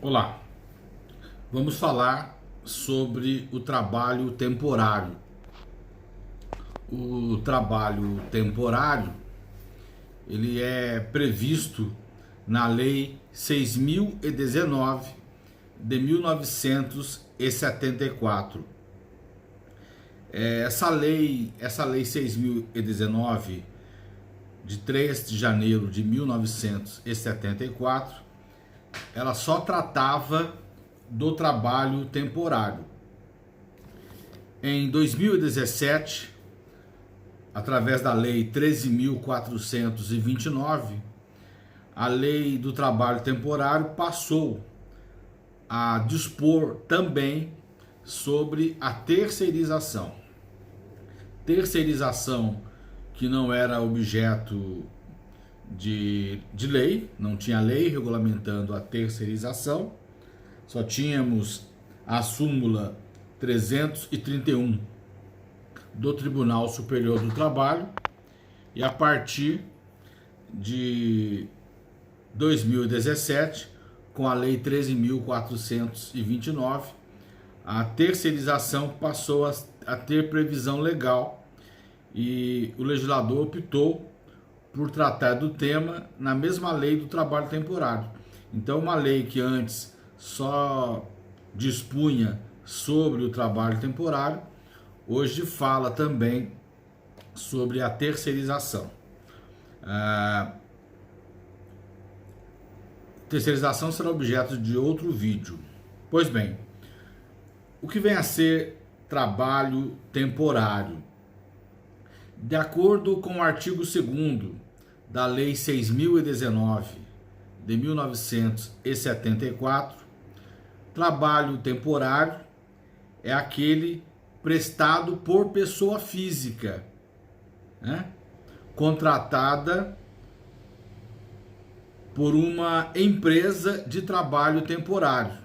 Olá, vamos falar sobre o trabalho temporário. O trabalho temporário, ele é previsto na Lei 6.019 de 1974. Essa lei 6.019 de 3 de janeiro de 1974, ela só tratava do trabalho temporário. Em 2017, através da Lei 13.429, a Lei do Trabalho Temporário passou a dispor também sobre a terceirização. Terceirização que não era objeto de lei, não tinha lei regulamentando a terceirização, só tínhamos a súmula 331 do Tribunal Superior do Trabalho, e a partir de 2017, com a Lei 13.429, a terceirização passou a ter previsão legal e o legislador optou por tratar do tema na mesma lei do trabalho temporário. Então, uma lei que antes só dispunha sobre o trabalho temporário, hoje fala também sobre a terceirização. A terceirização será objeto de outro vídeo. Pois bem, o que vem a ser trabalho temporário? De acordo com o artigo 2º da Lei 6.019 de 1974, trabalho temporário é aquele prestado por pessoa física, né, contratada por uma empresa de trabalho temporário,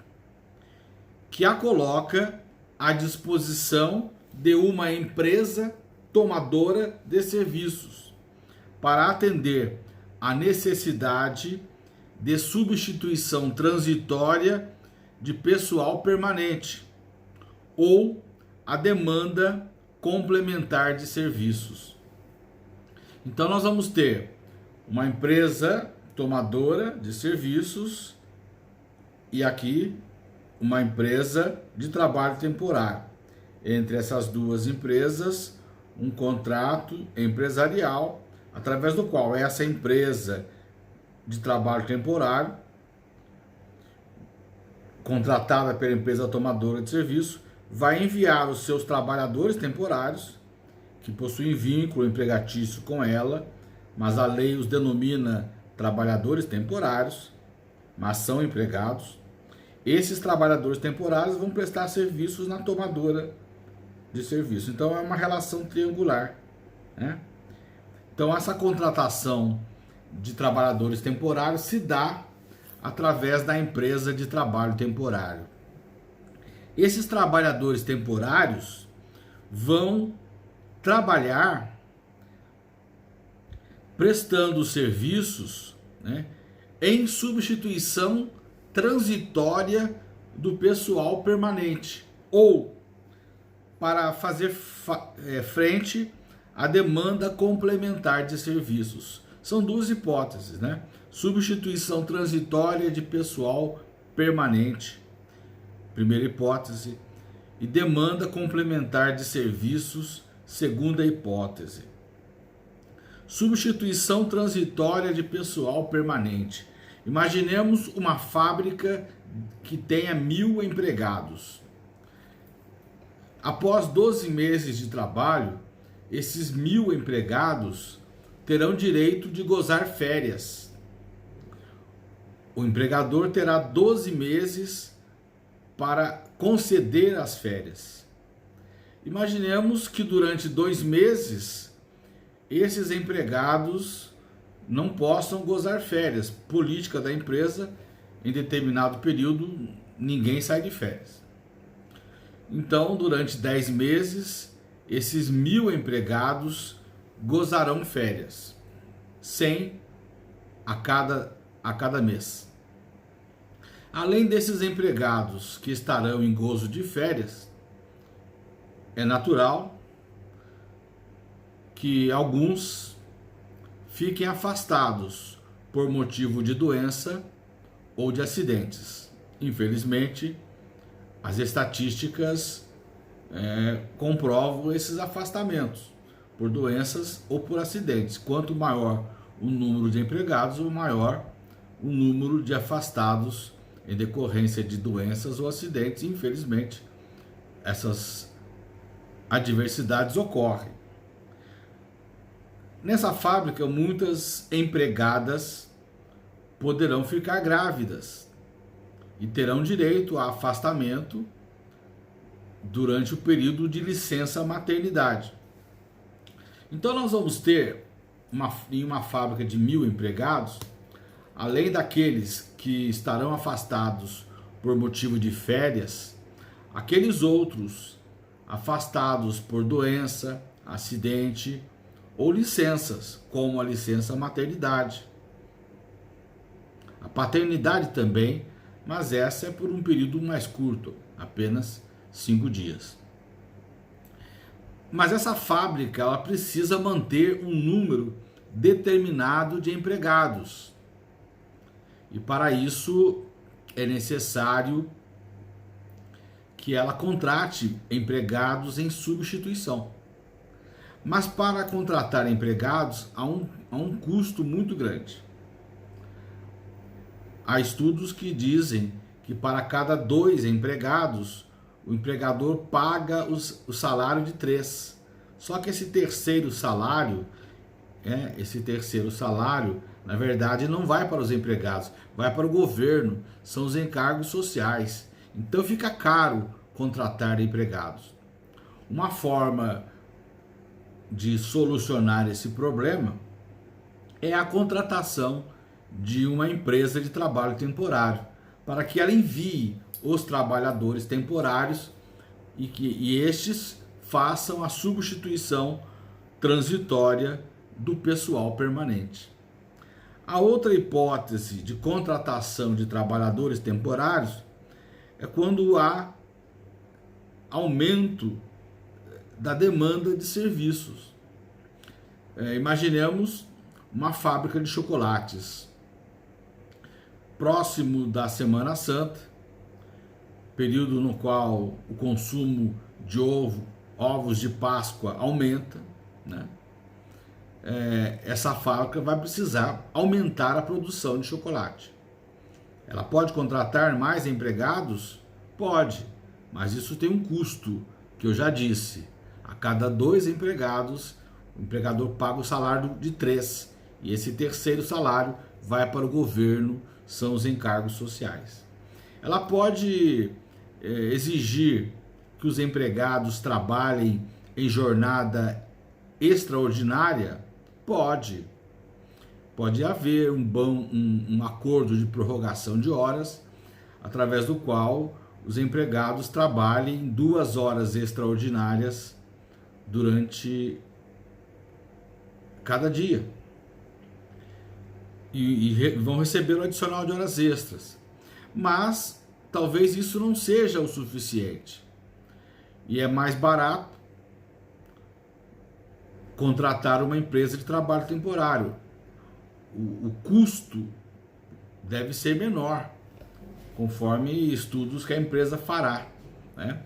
que a coloca à disposição de uma empresa tomadora de serviços para atender a necessidade de substituição transitória de pessoal permanente ou a demanda complementar de serviços. Então nós vamos ter uma empresa tomadora de serviços e aqui uma empresa de trabalho temporário. Entre essas duas empresas, um contrato empresarial, através do qual essa empresa de trabalho temporário, contratada pela empresa tomadora de serviço, vai enviar os seus trabalhadores temporários, que possuem vínculo empregatício com ela, mas a lei os denomina trabalhadores temporários, mas são empregados. Esses trabalhadores temporários vão prestar serviços na tomadora de serviço. Então é uma relação triangular, né? Então essa contratação de trabalhadores temporários se dá através da empresa de trabalho temporário. Esses trabalhadores temporários vão trabalhar prestando serviços, né, em substituição transitória do pessoal permanente ou para fazer frente à demanda complementar de serviços. São duas hipóteses, né? Substituição transitória de pessoal permanente, primeira hipótese, e demanda complementar de serviços, segunda hipótese. Substituição transitória de pessoal permanente. Imaginemos uma fábrica que tenha 1.000 empregados. Após 12 meses de trabalho, esses 1.000 empregados terão direito de gozar férias. O empregador terá 12 meses para conceder as férias. Imaginemos que durante 2 meses, esses empregados não possam gozar férias. Política da empresa, em determinado período, ninguém sai de férias. Então, durante 10 meses, esses 1.000 empregados gozarão férias, 100 a cada mês. Além desses empregados que estarão em gozo de férias, é natural que alguns fiquem afastados por motivo de doença ou de acidentes. Infelizmente, as estatísticas comprovam esses afastamentos por doenças ou por acidentes. Quanto maior o número de empregados, o maior o número de afastados em decorrência de doenças ou acidentes. Infelizmente, essas adversidades ocorrem. Nessa fábrica, muitas empregadas poderão ficar grávidas e terão direito a afastamento durante o período de licença maternidade. Então nós vamos ter em uma fábrica de 1.000 empregados, além daqueles que estarão afastados por motivo de férias, aqueles outros afastados por doença, acidente ou licenças, como a licença maternidade. A paternidade também, mas essa é por um período mais curto, apenas 5 dias. Mas essa fábrica, ela precisa manter um número determinado de empregados. E para isso é necessário que ela contrate empregados em substituição. Mas para contratar empregados há um custo muito grande. Há estudos que dizem que para cada 2 empregados, o empregador paga o salário de 3. Só que esse terceiro salário, na verdade, não vai para os empregados, vai para o governo, são os encargos sociais. Então fica caro contratar empregados. Uma forma de solucionar esse problema é a contratação de uma empresa de trabalho temporário, para que ela envie os trabalhadores temporários e estes façam a substituição transitória do pessoal permanente. A outra hipótese de contratação de trabalhadores temporários é quando há aumento da demanda de serviços. Imaginemos uma fábrica de chocolates. Próximo da Semana Santa, período no qual o consumo de ovos de Páscoa aumenta, né? Essa fábrica vai precisar aumentar a produção de chocolate. Ela pode contratar mais empregados? Pode, mas isso tem um custo, que eu já disse. A cada 2 empregados, o empregador paga o salário de 3, e esse terceiro salário vai para o governo, são os encargos sociais. Ela pode exigir que os empregados trabalhem em jornada extraordinária? Pode. Pode haver um acordo de prorrogação de horas, através do qual os empregados trabalhem 2 horas extraordinárias durante cada dia. E vão receber o adicional de horas extras. Mas talvez isso não seja o suficiente. E é mais barato contratar uma empresa de trabalho temporário. O custo deve ser menor, conforme estudos que a empresa fará, né?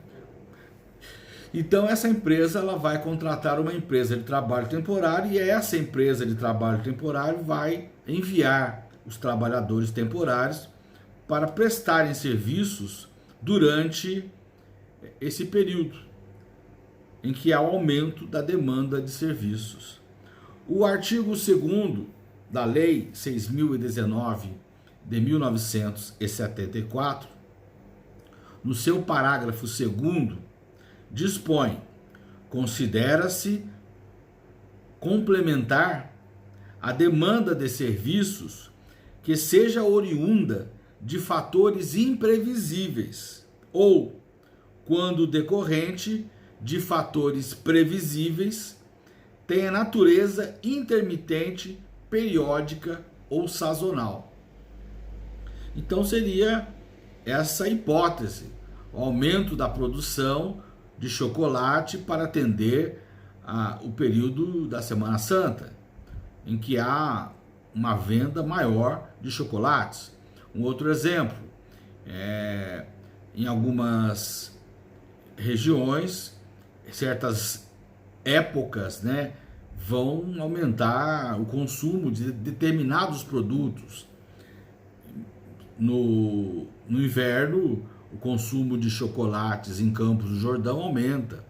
Então essa empresa ela vai contratar uma empresa de trabalho temporário, e essa empresa de trabalho temporário vai enviar os trabalhadores temporários para prestarem serviços durante esse período em que há o aumento da demanda de serviços. O artigo 2º da Lei 6.019 de 1974, no seu parágrafo 2º, dispõe: considera-se complementar a demanda de serviços que seja oriunda de fatores imprevisíveis ou, quando decorrente de fatores previsíveis, tenha natureza intermitente, periódica ou sazonal. Então seria essa hipótese, o aumento da produção de chocolate para atender o período da Semana Santa, em que há uma venda maior de chocolates. Um outro exemplo, em algumas regiões, certas épocas, né, vão aumentar o consumo de determinados produtos. No inverno, o consumo de chocolates em Campos do Jordão aumenta.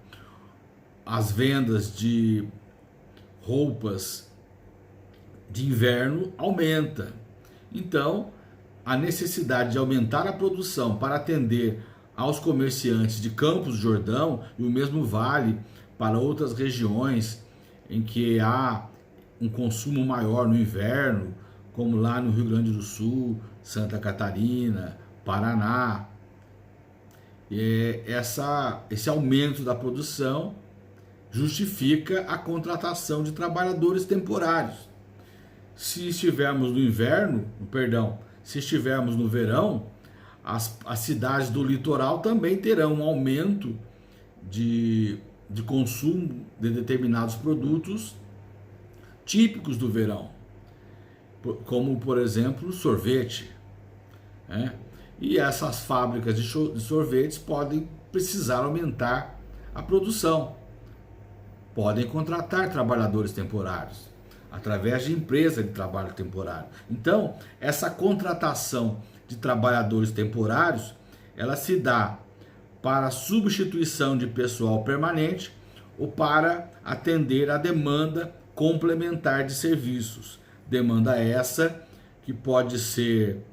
As vendas de roupas de inverno aumenta. Então, a necessidade de aumentar a produção para atender aos comerciantes de Campos do Jordão, e o mesmo vale para outras regiões em que há um consumo maior no inverno, como lá no Rio Grande do Sul, Santa Catarina, Paraná. Esse aumento da produção justifica a contratação de trabalhadores temporários. Se estivermos no verão, as cidades do litoral também terão um aumento de consumo de determinados produtos típicos do verão, como, por exemplo, sorvete. E essas fábricas de sorvetes podem precisar aumentar a produção, podem contratar trabalhadores temporários através de empresa de trabalho temporário. Então, essa contratação de trabalhadores temporários, ela se dá para substituição de pessoal permanente ou para atender a demanda complementar de serviços. Demanda essa que pode ser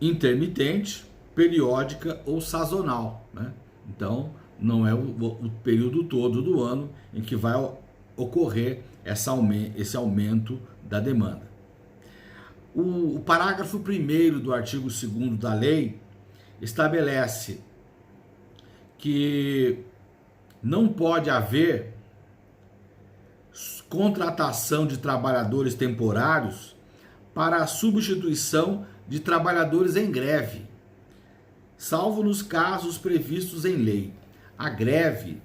intermitente, periódica ou sazonal, né? Então, não é o período todo do ano em que vai ocorrer esse aumento da demanda. O parágrafo 1º do artigo 2º da lei estabelece que não pode haver contratação de trabalhadores temporários para a substituição de trabalhadores em greve, salvo nos casos previstos em lei. A greve,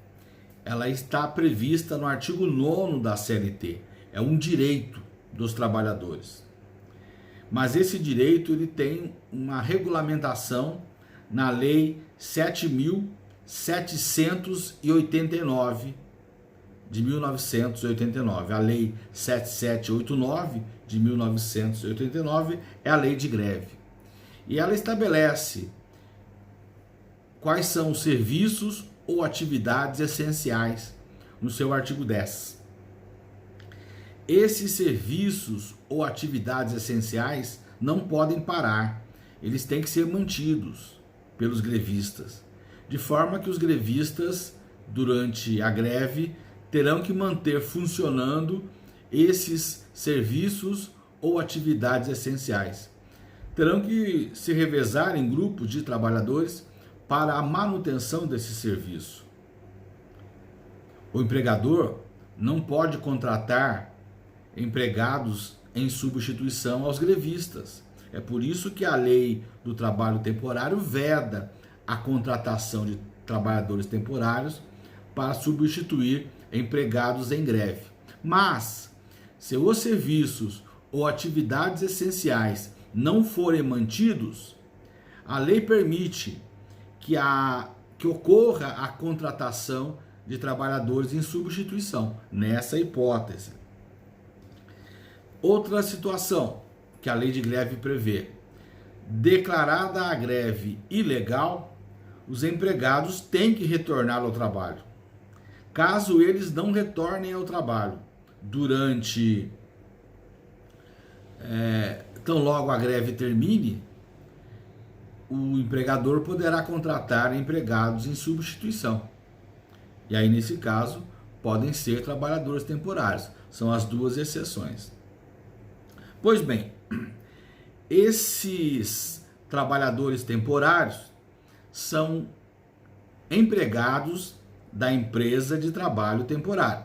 ela está prevista no artigo 9º da CLT, é um direito dos trabalhadores. Mas esse direito ele tem uma regulamentação na Lei 7.789 de 1989. A Lei 7789 de 1989 é a lei de greve. E ela estabelece quais são os serviços ou atividades essenciais no seu artigo 10. Esses serviços ou atividades essenciais não podem parar, eles têm que ser mantidos pelos grevistas, de forma que os grevistas, durante a greve, terão que manter funcionando esses serviços ou atividades essenciais. Terão que se revezar em grupos de trabalhadores para a manutenção desse serviço. O empregador não pode contratar empregados em substituição aos grevistas. É por isso que a lei do trabalho temporário veda a contratação de trabalhadores temporários para substituir empregados em greve. Mas, se os serviços ou atividades essenciais não forem mantidos, a lei permite que ocorra a contratação de trabalhadores em substituição, nessa hipótese. Outra situação que a lei de greve prevê: declarada a greve ilegal, os empregados têm que retornar ao trabalho. Caso eles não retornem ao trabalho tão logo a greve termine, o empregador poderá contratar empregados em substituição. E aí, nesse caso, podem ser trabalhadores temporários. São as duas exceções. Pois bem, esses trabalhadores temporários são empregados da empresa de trabalho temporário,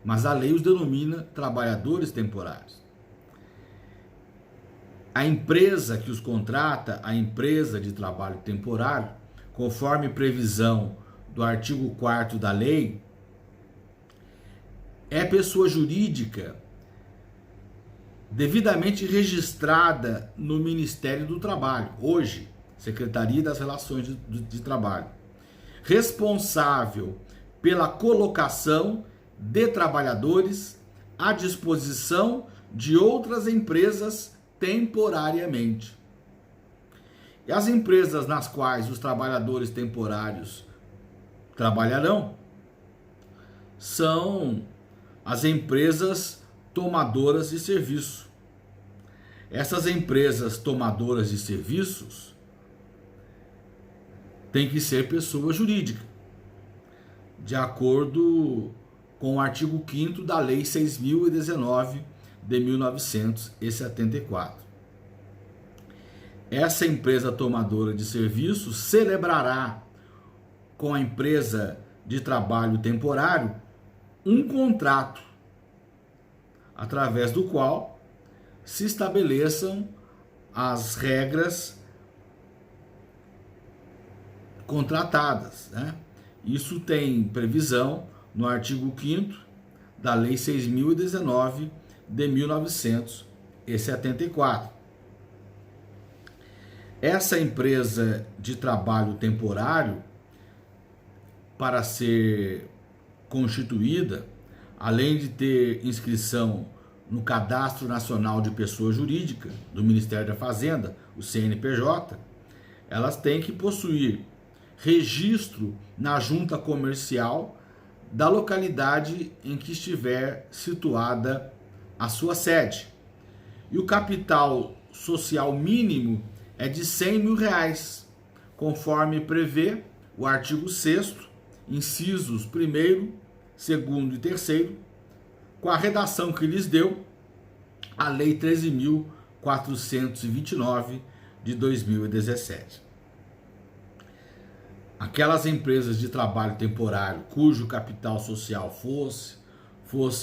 mas a lei os denomina trabalhadores temporários. a empresa que os contrata, a empresa de trabalho temporário, conforme previsão do artigo 4º da lei, é pessoa jurídica devidamente registrada no Ministério do Trabalho, hoje, Secretaria das Relações de Trabalho, responsável pela colocação de trabalhadores à disposição de outras empresas temporariamente. E as empresas nas quais os trabalhadores temporários trabalharão são as empresas tomadoras de serviço. Essas empresas tomadoras de serviços têm que ser pessoa jurídica, de acordo com o artigo 5º da Lei 6.019 de 1974. Essa empresa tomadora de serviços celebrará com a empresa de trabalho temporário um contrato, através do qual se estabeleçam as regras contratadas, né? Isso tem previsão no artigo 5º da Lei 6.019 de 1974. Essa empresa de trabalho temporário, para ser constituída, além de ter inscrição no Cadastro Nacional de Pessoa Jurídica do Ministério da Fazenda, o CNPJ, elas têm que possuir registro na junta comercial da localidade em que estiver situada a sua sede. E o capital social mínimo é de R$100.000, conforme prevê o artigo 6º, incisos 1º, 2º e 3º, com a redação que lhes deu a Lei 13.429 de 2017. Aquelas empresas de trabalho temporário cujo capital social fosse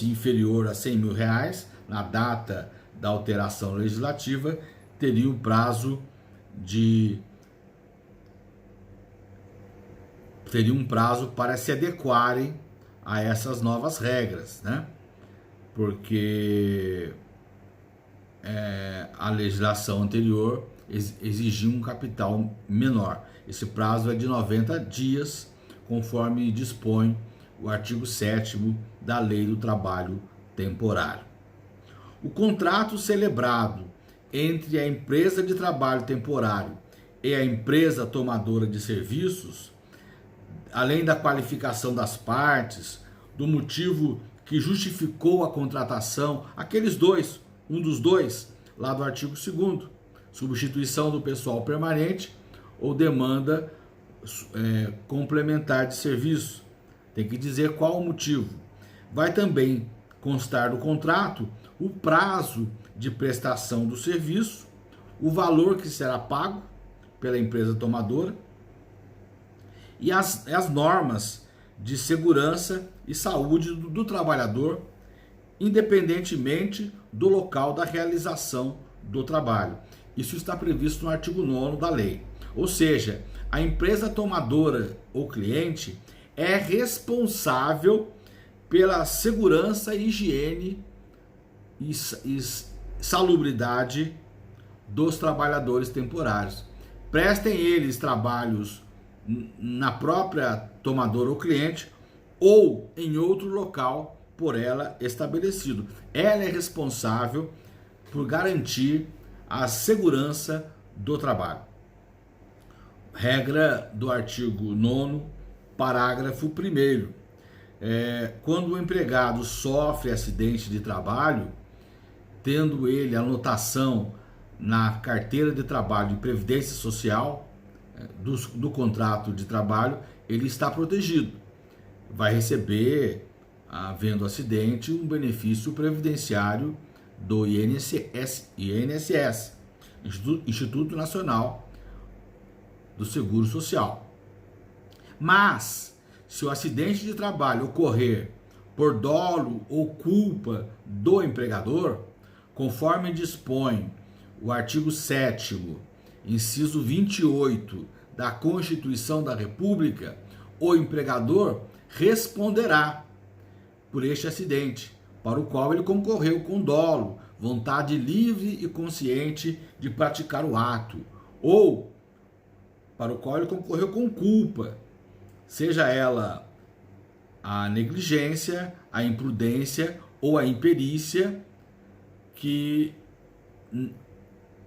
inferior a R$100.000 na data da alteração legislativa, teriam um prazo para se adequarem a essas novas regras, né? Porque a legislação anterior exigia um capital menor. Esse prazo é de 90 dias, conforme dispõe o artigo 7º da Lei do Trabalho Temporário. O contrato celebrado entre a empresa de trabalho temporário e a empresa tomadora de serviços, além da qualificação das partes, do motivo que justificou a contratação, aqueles dois, um dos dois, lá do artigo 2º, substituição do pessoal permanente ou demanda complementar de serviço. Tem que dizer qual o motivo. Vai também constar no contrato o prazo de prestação do serviço, o valor que será pago pela empresa tomadora e as normas de segurança e saúde do trabalhador, independentemente do local da realização do trabalho. Isso está previsto no artigo 9º da lei. Ou seja, a empresa tomadora ou cliente é responsável pela segurança, higiene e salubridade dos trabalhadores temporários. Prestem eles trabalhos na própria tomadora ou cliente ou em outro local por ela estabelecido. Ela é responsável por garantir a segurança do trabalho. Regra do artigo 9º, parágrafo 1º. Quando o empregado sofre acidente de trabalho, tendo ele anotação na carteira de trabalho e previdência social do contrato de trabalho, ele está protegido. Vai receber, havendo acidente, um benefício previdenciário do INSS, Instituto Nacional do Seguro Social. Mas, se o acidente de trabalho ocorrer por dolo ou culpa do empregador, conforme dispõe o artigo 7º, inciso 28 da Constituição da República, o empregador responderá por este acidente, para o qual ele concorreu com dolo, vontade livre e consciente de praticar o ato, ou para o qual ele concorreu com culpa, seja ela a negligência, a imprudência ou a imperícia que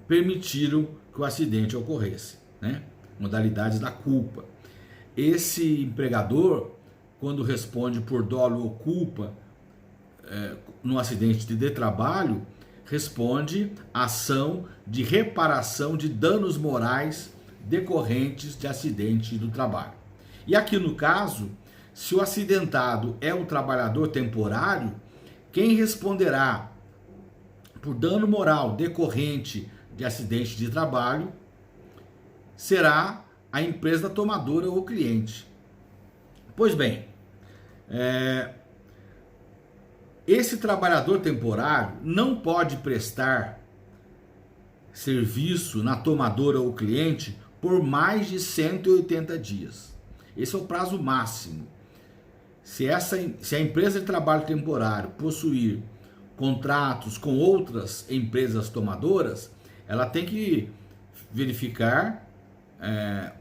permitiram que o acidente ocorresse, né? Modalidades da culpa. Esse empregador, quando responde por dolo ou culpa no acidente de trabalho, responde ação de reparação de danos morais decorrentes de acidente do trabalho. E aqui no caso, se o acidentado é um trabalhador temporário, quem responderá por dano moral decorrente de acidente de trabalho será a empresa tomadora ou cliente. Pois bem, esse trabalhador temporário não pode prestar serviço na tomadora ou cliente por mais de 180 dias. Esse é o prazo máximo. Se a empresa de trabalho temporário possuir contratos com outras empresas tomadoras, ela tem que verificar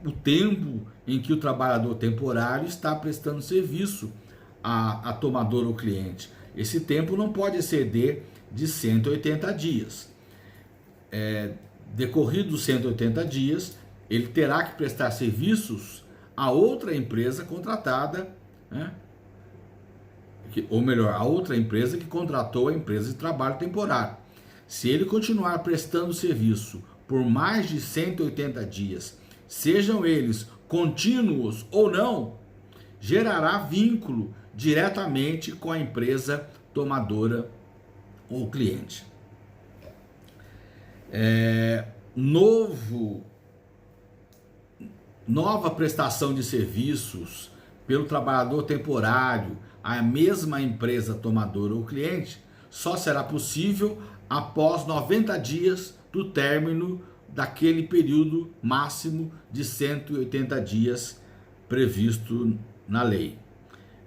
o tempo em que o trabalhador temporário está prestando serviço à tomadora ou cliente. Esse tempo não pode exceder de 180 dias. Decorridos 180 dias, ele terá que prestar serviços a outra empresa contratada, né? Ou melhor, a outra empresa que contratou a empresa de trabalho temporário. Se ele continuar prestando serviço por mais de 180 dias, sejam eles contínuos ou não, gerará vínculo diretamente com a empresa tomadora ou cliente. Nova prestação de serviços pelo trabalhador temporário à mesma empresa tomadora ou cliente só será possível após 90 dias do término daquele período máximo de 180 dias previsto na lei.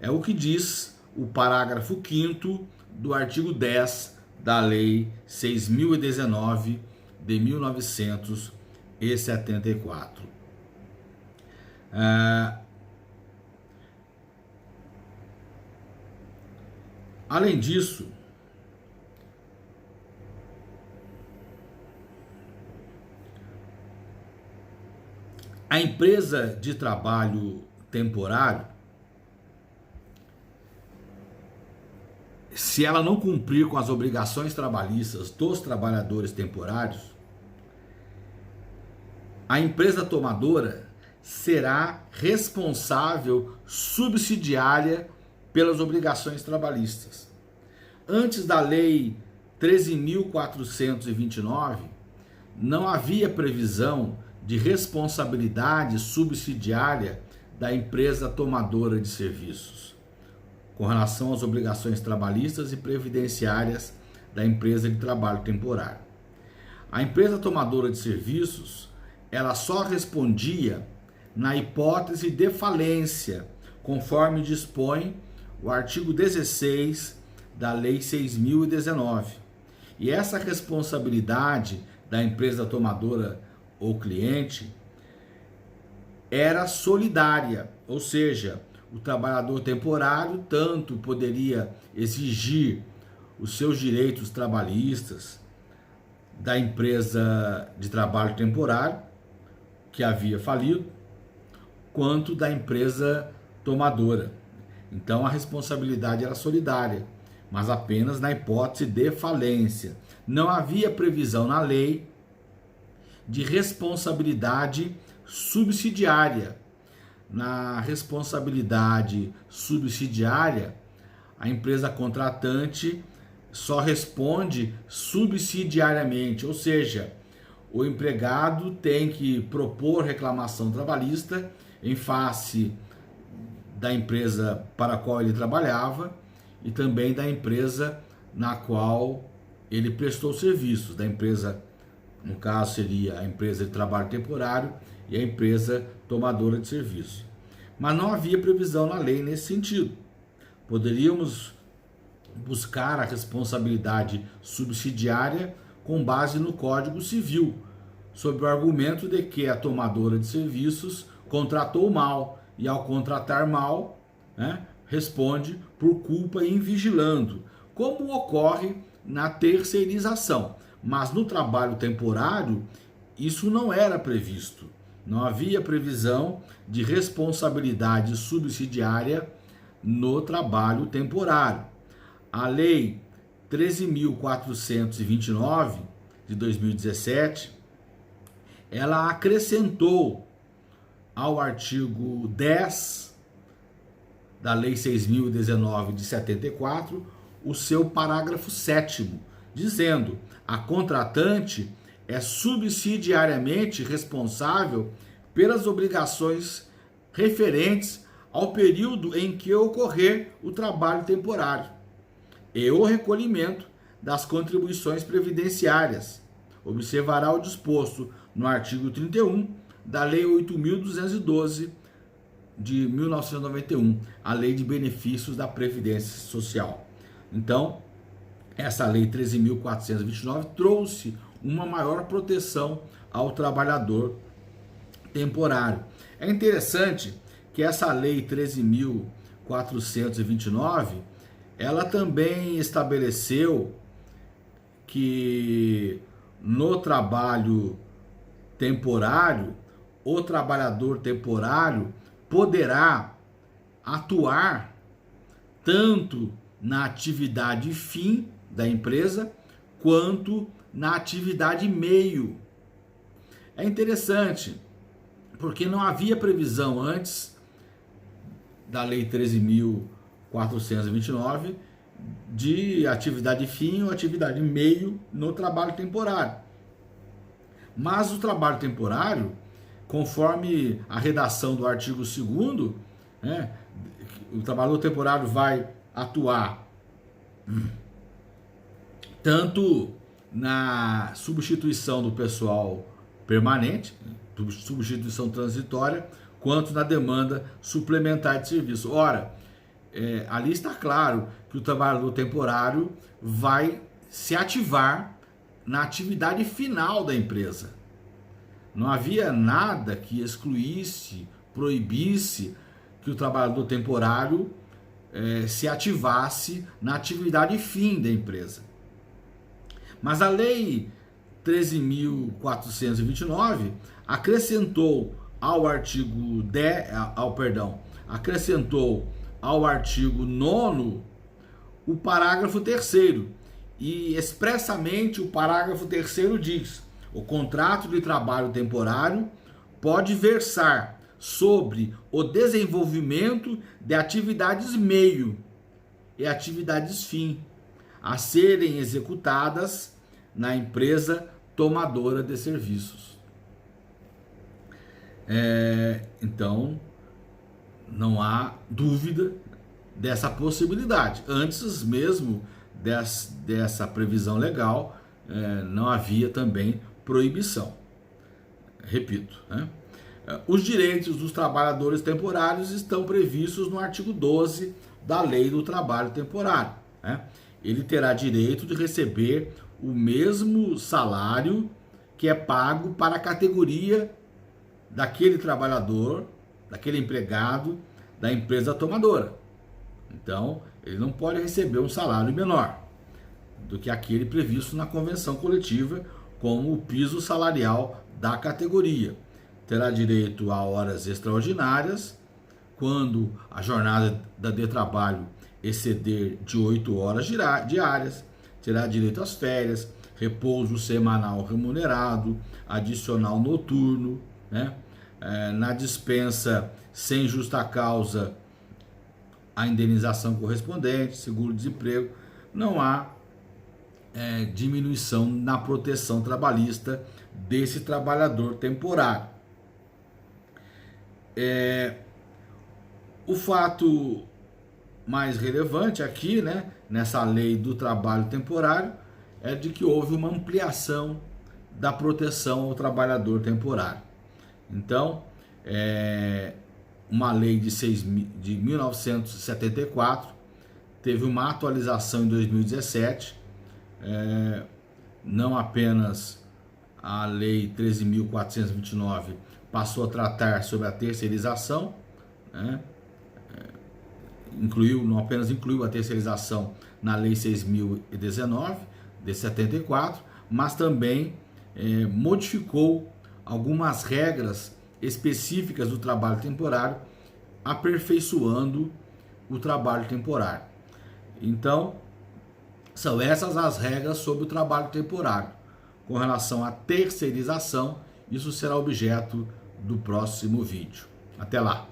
É o que diz o parágrafo 5º do artigo 10 da Lei 6.019 de 1974. Além disso, a empresa de trabalho temporário, se ela não cumprir com as obrigações trabalhistas dos trabalhadores temporários, a empresa tomadora será responsável subsidiária pelas obrigações trabalhistas. Antes da Lei 13.429, não havia previsão de responsabilidade subsidiária da empresa tomadora de serviços com relação às obrigações trabalhistas e previdenciárias da empresa de trabalho temporário. A empresa tomadora de serviços, ela só respondia na hipótese de falência, conforme dispõe o artigo 16 da Lei 6.019. E essa responsabilidade da empresa tomadora ou cliente era solidária, ou seja, o trabalhador temporário tanto poderia exigir os seus direitos trabalhistas da empresa de trabalho temporário que havia falido, quanto da empresa tomadora. Então a responsabilidade era solidária, mas apenas na hipótese de falência. Não havia previsão na lei de responsabilidade subsidiária. Na responsabilidade subsidiária, a empresa contratante só responde subsidiariamente, ou seja, o empregado tem que propor reclamação trabalhista em face da empresa para a qual ele trabalhava e também da empresa na qual ele prestou serviços, da empresa No caso, seria a empresa de trabalho temporário e a empresa tomadora de serviço. Mas não havia previsão na lei nesse sentido. Poderíamos buscar a responsabilidade subsidiária com base no Código Civil, sob o argumento de que a tomadora de serviços contratou mal e, ao contratar mal, né, responde por culpa em vigilando, como ocorre na terceirização. Mas no trabalho temporário, isso não era previsto. Não havia previsão de responsabilidade subsidiária no trabalho temporário. A Lei 13.429 de 2017, ela acrescentou ao artigo 10 da Lei 6.019 de 74 o seu parágrafo 7º, dizendo: a contratante é subsidiariamente responsável pelas obrigações referentes ao período em que ocorrer o trabalho temporário e o recolhimento das contribuições previdenciárias. Observará o disposto no artigo 31 da Lei 8.212 de 1991, a Lei de Benefícios da Previdência Social. Então, essa Lei 13.429 trouxe uma maior proteção ao trabalhador temporário. É interessante que essa Lei 13.429, ela também estabeleceu que no trabalho temporário, o trabalhador temporário poderá atuar tanto na atividade fim da empresa quanto na atividade meio. É interessante, porque não havia previsão antes da Lei 13.429 de atividade fim ou atividade meio no trabalho temporário. Mas o trabalho temporário, conforme a redação do artigo 2º, né, o trabalhador temporário vai atuar tanto na substituição do pessoal permanente, substituição transitória, quanto na demanda suplementar de serviço. Ora, ali está claro que o trabalhador temporário vai se ativar na atividade final da empresa. Não havia nada que excluísse, proibisse que o trabalhador temporário se ativasse na atividade fim da empresa. Mas a Lei 13.429 acrescentou ao artigo 9º o parágrafo 3º, e expressamente o parágrafo 3º diz: o contrato de trabalho temporário pode versar sobre o desenvolvimento de atividades meio e atividades fim a serem executadas na empresa tomadora de serviços. Então, não há dúvida dessa possibilidade. Antes mesmo dessa previsão legal, não havia também proibição. Repito, né? Os direitos dos trabalhadores temporários estão previstos no artigo 12 da Lei do Trabalho Temporário, né? Ele terá direito de receber o mesmo salário que é pago para a categoria daquele trabalhador, daquele empregado da empresa tomadora. Então, ele não pode receber um salário menor do que aquele previsto na convenção coletiva como o piso salarial da categoria. Terá direito a horas extraordinárias quando a jornada de trabalho exceder de 8 horas diárias. Terá direito às férias, repouso semanal remunerado, adicional noturno, né? Na dispensa sem justa causa, a indenização correspondente, seguro-desemprego. Não há diminuição na proteção trabalhista desse trabalhador temporário. O fato mais relevante aqui, né, nessa lei do trabalho temporário, é de que houve uma ampliação da proteção ao trabalhador temporário. Então, uma lei de 1974 teve uma atualização em 2017, não apenas a lei 13.429 passou a tratar sobre a terceirização, né? Não apenas incluiu a terceirização na lei 6.019 de 74, mas também modificou algumas regras específicas do trabalho temporário, aperfeiçoando o trabalho temporário. Então, são essas as regras sobre o trabalho temporário. Com relação à terceirização, isso será objeto do próximo vídeo. Até lá!